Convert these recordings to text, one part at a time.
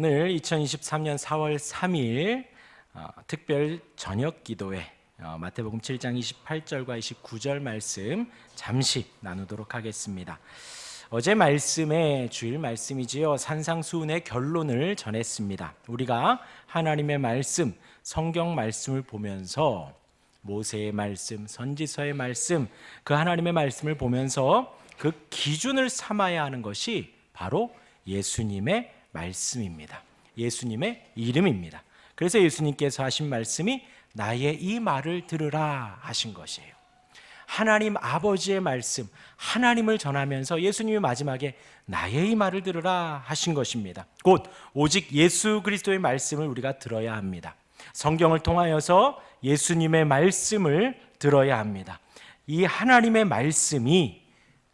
오늘 2023년 4월 3일 특별 저녁 기도회 마태복음 7장 28절과 29절 말씀 잠시 나누도록 하겠습니다. 어제 말씀의 주일 말씀이지요. 산상수훈의 결론을 전했습니다. 우리가 하나님의 말씀, 성경 말씀을 보면서 모세의 말씀, 선지서의 말씀, 그 하나님의 말씀을 보면서 그 기준을 삼아야 하는 것이 바로 예수님의 말씀입니다. 예수님의 이름입니다. 그래서 예수님께서 하신 말씀이 나의 이 말을 들으라 하신 것이에요. 하나님 아버지의 말씀, 하나님을 전하면서 예수님이 마지막에 나의 이 말을 들으라 하신 것입니다. 곧 오직 예수 그리스도의 말씀을 우리가 들어야 합니다. 성경을 통하여서 예수님의 말씀을 들어야 합니다. 이 하나님의 말씀이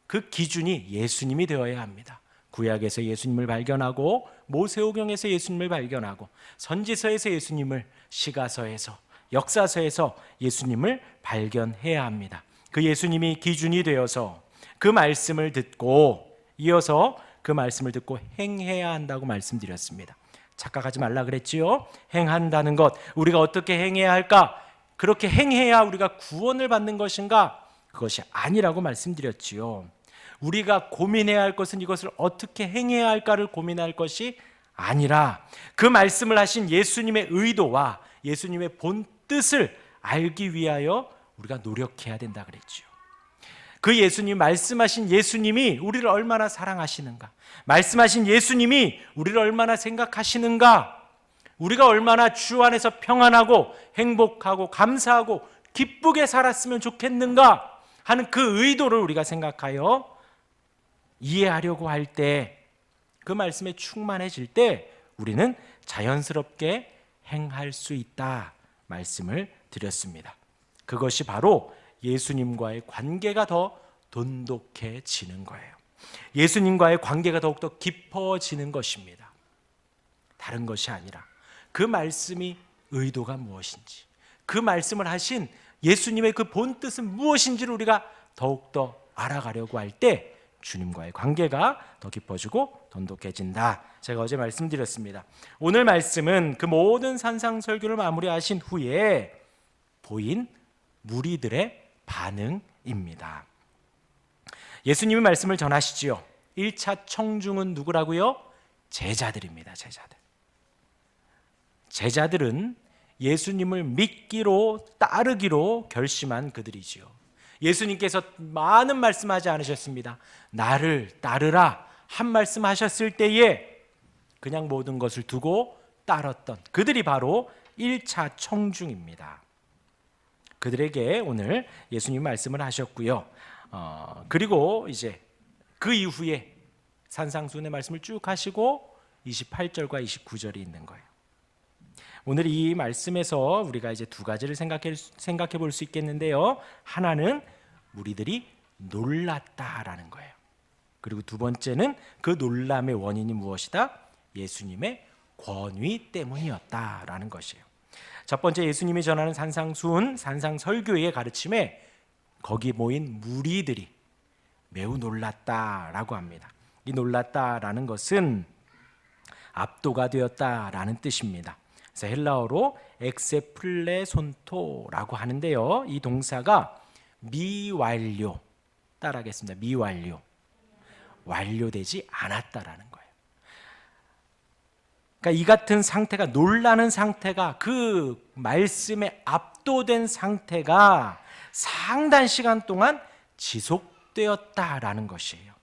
그 기준이 예수님이 되어야 합니다. 구약에서 예수님을 발견하고 모세오경에서 예수님을 발견하고 선지서에서 예수님을, 시가서에서, 역사서에서 예수님을 발견해야 합니다. 그 예수님이 기준이 되어서 그 말씀을 듣고 이어서 그 말씀을 듣고 행해야 한다고 말씀드렸습니다. 착각하지 말라 그랬지요. 행한다는 것, 우리가 어떻게 행해야 할까? 그렇게 행해야 우리가 구원을 받는 것인가? 그것이 아니라고 말씀드렸지요. 우리가 고민해야 할 것은 이것을 어떻게 행해야 할까를 고민할 것이 아니라 그 말씀을 하신 예수님의 의도와 예수님의 본 뜻을 알기 위하여 우리가 노력해야 된다 그랬죠. 그 예수님, 말씀하신 예수님이 우리를 얼마나 사랑하시는가, 말씀하신 예수님이 우리를 얼마나 생각하시는가, 우리가 얼마나 주 안에서 평안하고 행복하고 감사하고 기쁘게 살았으면 좋겠는가 하는 그 의도를 우리가 생각하여 이해하려고 할 때, 그 말씀에 충만해질 때 우리는 자연스럽게 행할 수 있다 말씀을 드렸습니다. 그것이 바로 예수님과의 관계가 더 돈독해지는 거예요. 예수님과의 관계가 더욱더 깊어지는 것입니다. 다른 것이 아니라 그 말씀이 의도가 무엇인지, 그 말씀을 하신 예수님의 그 본 뜻은 무엇인지를 우리가 더욱더 알아가려고 할 때 주님과의 관계가 더 깊어지고 돈독해진다. 제가 어제 말씀드렸습니다. 오늘 말씀은 그 모든 산상설교를 마무리하신 후에 보인 무리들의 반응입니다. 예수님이 말씀을 전하시지요. 1차 청중은 누구라고요? 제자들입니다. 제자들은 예수님을 믿기로, 따르기로 결심한 그들이지요. 예수님께서 많은 말씀하지 않으셨습니다. 나를 따르라 한 말씀 하셨을 때에 그냥 모든 것을 두고 따랐던 그들이 바로 1차 청중입니다. 그들에게 오늘 예수님 말씀을 하셨고요. 그리고 이제 그 이후에 산상수훈의 말씀을 쭉 하시고 28절과 29절이 있는 거예요. 오늘 이 말씀에서 우리가 이제 두 가지를 생각해 볼 수 있겠는데요. 하나는 무리들이 놀랐다라는 거예요. 그리고 두 번째는 그 놀람의 원인이 무엇이다? 예수님의 권위 때문이었다라는 것이에요. 첫 번째, 예수님이 전하는 산상수훈, 산상설교의 가르침에 거기 모인 무리들이 매우 놀랐다라고 합니다. 이 놀랐다라는 것은 압도가 되었다라는 뜻입니다. 그래서 헬라어로 엑세플레손토라고 하는데요. 이 동사가 미완료, 따라하겠습니다. 미완료, 완료되지 않았다라는 거예요. 그러니까 이 같은 상태가, 놀라는 상태가, 그 말씀에 압도된 상태가 상당 시간 동안 지속되었다라는 것이에요.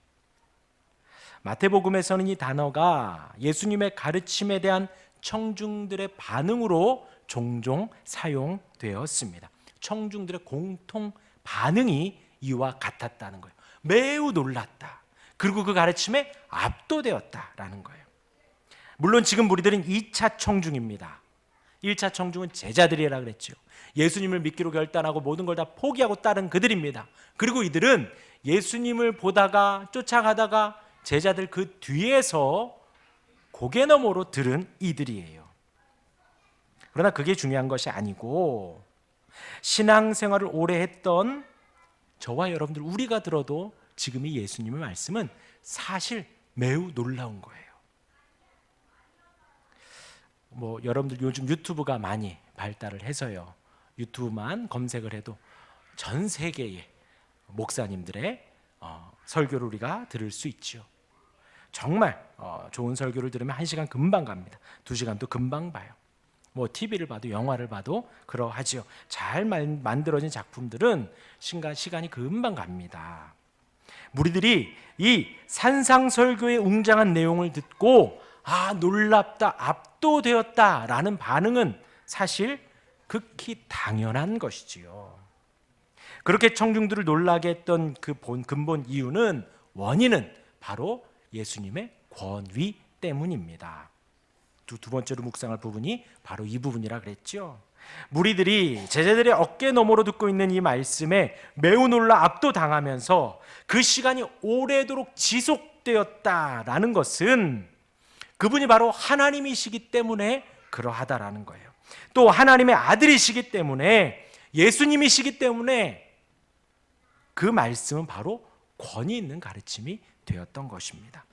마태복음에서는 이 단어가 예수님의 가르침에 대한 청중들의 반응으로 종종 사용되었습니다. 청중들의 공통 반응이 이와 같았다는 거예요. 매우 놀랐다. 그리고 그 가르침에 압도되었다라는 거예요. 물론 지금 우리들은 2차 청중입니다. 1차 청중은 제자들이라 그랬죠. 예수님을 믿기로 결단하고 모든 걸 다 포기하고 따른 그들입니다. 그리고 이들은 예수님을 보다가 쫓아가다가 제자들 그 뒤에서 고개 너머로 들은 이들이에요. 그러나 그게 중요한 것이 아니고 신앙생활을 오래 했던 저와 여러분들, 우리가 들어도 지금 이 예수님의 말씀은 사실 매우 놀라운 거예요. 뭐 여러분들 요즘 유튜브가 많이 발달을 해서요. 유튜브만 검색을 해도 전 세계의 목사님들의 설교를 우리가 들을 수 있죠. 정말 좋은 설교를 들으면 1시간 금방 갑니다. 2시간도 금방 봐요. 뭐 TV를 봐도 영화를 봐도 그러하지요. 잘 만들어진 작품들은 시간이 금방 갑니다. 무리들이 이 산상설교의 웅장한 내용을 듣고 놀랍다, 압도되었다 라는 반응은 사실 극히 당연한 것이지요. 그렇게 청중들을 놀라게 했던 그 근본 이유는, 원인은 바로 예수님의 권위 때문입니다. 두 번째로 묵상할 부분이 바로 이 부분이라 그랬죠. 무리들이 제자들의 어깨 너머로 듣고 있는 이 말씀에 매우 놀라 압도당하면서 그 시간이 오래도록 지속되었다라는 것은 그분이 바로 하나님이시기 때문에 그러하다라는 거예요. 또 하나님의 아들이시기 때문에, 예수님이시기 때문에 그 말씀은 바로 권위 있는 가르침이 되었던 것입니다.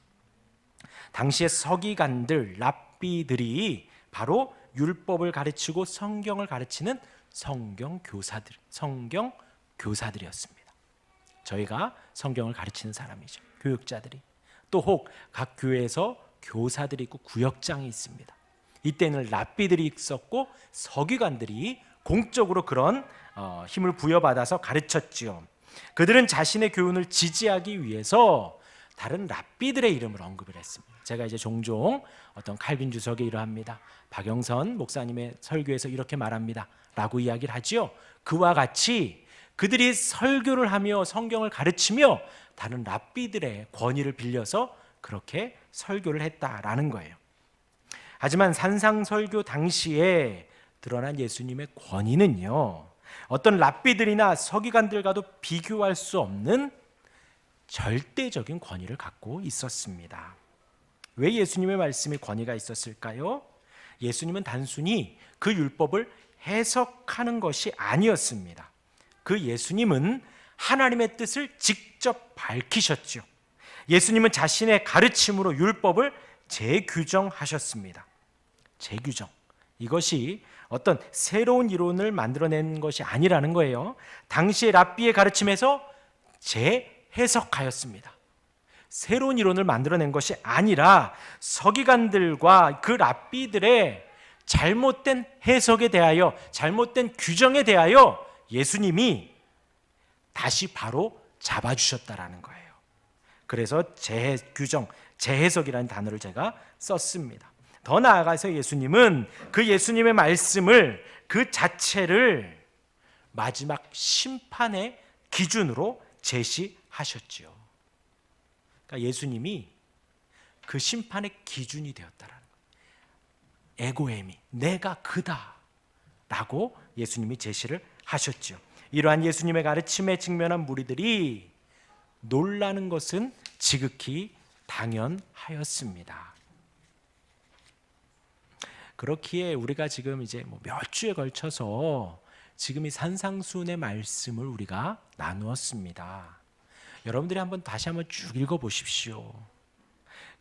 당시의 서기관들, 랍비들이 바로 율법을 가르치고 성경을 가르치는 성경 교사들이었습니다. 저희가 성경을 가르치는 사람이죠. 교육자들이. 또 혹 각 교회에서 교사들이 있고 구역장이 있습니다. 이때는 랍비들이 있었고 서기관들이 공적으로 그런 힘을 부여받아서 가르쳤지요. 그들은 자신의 교훈을 지지하기 위해서 다른 랍비들의 이름을 언급을 했습니다. 제가 이제 종종 어떤 칼빈 주석에 이러합니다, 박영선 목사님의 설교에서 이렇게 말합니다 라고 이야기를 하지요. 그와 같이 그들이 설교를 하며 성경을 가르치며 다른 랍비들의 권위를 빌려서 그렇게 설교를 했다라는 거예요. 하지만 산상설교 당시에 드러난 예수님의 권위는요, 어떤 랍비들이나 서기관들과도 비교할 수 없는 절대적인 권위를 갖고 있었습니다. 왜 예수님의 말씀에 권위가 있었을까요? 예수님은 단순히 그 율법을 해석하는 것이 아니었습니다. 그 예수님은 하나님의 뜻을 직접 밝히셨죠. 예수님은 자신의 가르침으로 율법을 재규정하셨습니다. 재규정. 이것이 어떤 새로운 이론을 만들어낸 것이 아니라는 거예요. 당시의 랍비의 가르침에서 재해석하였습니다. 새로운 이론을 만들어낸 것이 아니라 서기관들과 그 랍비들의 잘못된 해석에 대하여, 잘못된 규정에 대하여 예수님이 다시 바로 잡아주셨다라는 거예요. 그래서 재규정, 재해석이라는 단어를 제가 썼습니다. 더 나아가서 예수님은 그 예수님의 말씀을, 그 자체를 마지막 심판의 기준으로 제시하셨지요. 그러니까 예수님이 그 심판의 기준이 되었다라는 거예요. 에고에미, 내가 그다 라고 예수님이 제시를 하셨죠. 이러한 예수님의 가르침에 직면한 무리들이 놀라는 것은 지극히 당연하였습니다. 그렇기에 우리가 지금 이제 몇 주에 걸쳐서 지금 이 산상수훈의 말씀을 우리가 나누었습니다. 여러분들이 다시 한번 쭉 읽어보십시오.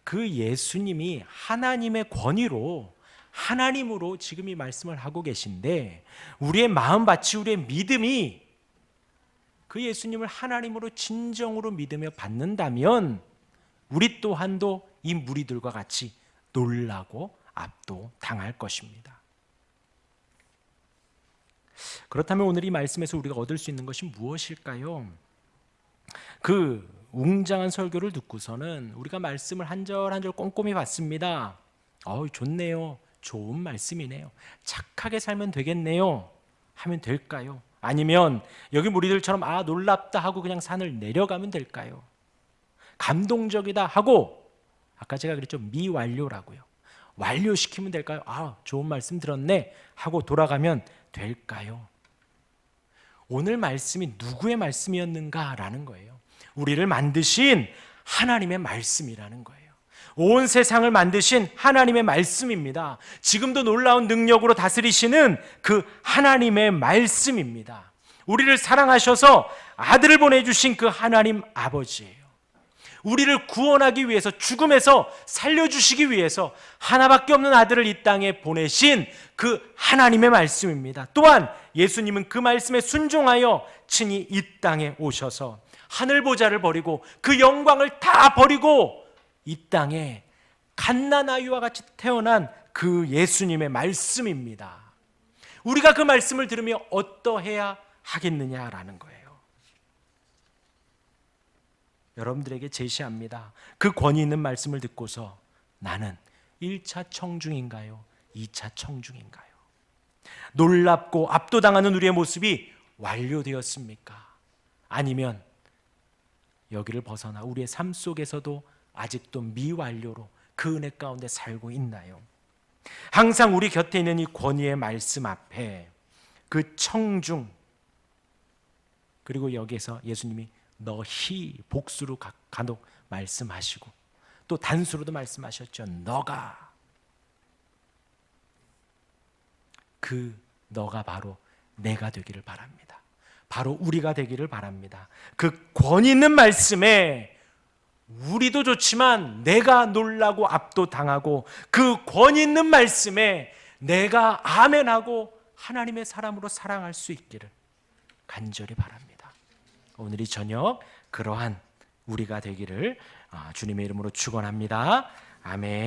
그 예수님이 하나님의 권위로, 하나님으로 지금 이 말씀을 하고 계신데, 우리의 마음밭이, 우리의 믿음이 그 예수님을 하나님으로 진정으로 믿으며 받는다면 우리 또한도 이 무리들과 같이 놀라고 압도당할 것입니다. 그렇다면 오늘 이 말씀에서 우리가 얻을 수 있는 것이 무엇일까요? 그 웅장한 설교를 듣고서는 우리가 말씀을 한 절 한 절 꼼꼼히 봤습니다. 좋네요. 좋은 말씀이네요. 착하게 살면 되겠네요. 하면 될까요? 아니면 여기 무리들처럼 놀랍다 하고 그냥 산을 내려가면 될까요? 감동적이다 하고, 아까 제가 그랬죠, 미완료라고요. 완료시키면 될까요? 좋은 말씀 들었네 하고 돌아가면 될까요? 오늘 말씀이 누구의 말씀이었는가라는 거예요. 우리를 만드신 하나님의 말씀이라는 거예요. 온 세상을 만드신 하나님의 말씀입니다. 지금도 놀라운 능력으로 다스리시는 그 하나님의 말씀입니다. 우리를 사랑하셔서 아들을 보내주신 그 하나님 아버지예요. 우리를 구원하기 위해서, 죽음에서 살려주시기 위해서 하나밖에 없는 아들을 이 땅에 보내신 그 하나님의 말씀입니다. 또한 예수님은 그 말씀에 순종하여 친히 이 땅에 오셔서 하늘 보좌를 버리고 그 영광을 다 버리고 이 땅에 갓난아이와 같이 태어난 그 예수님의 말씀입니다. 우리가 그 말씀을 들으며 어떠해야 하겠느냐라는 거예요. 여러분들에게 제시합니다. 그 권위 있는 말씀을 듣고서 나는 1차 청중인가요? 2차 청중인가요? 놀랍고 압도당하는 우리의 모습이 완료되었습니까? 아니면 여기를 벗어나 우리의 삶 속에서도 아직도 미완료로 그 은혜 가운데 살고 있나요? 항상 우리 곁에 있는 이 권위의 말씀 앞에 그 청중, 그리고 여기에서 예수님이 너희 복수로 간혹 말씀하시고 또 단수로도 말씀하셨죠. 너가, 그 너가 바로 내가 되기를 바랍니다. 바로 우리가 되기를 바랍니다. 그 권위 있는 말씀에 우리도 좋지만 내가 놀라고 압도당하고 그 권위 있는 말씀에 내가 아멘하고 하나님의 사람으로 사랑할 수 있기를 간절히 바랍니다. 오늘 이 저녁 그러한 우리가 되기를 주님의 이름으로 축원합니다. 아멘.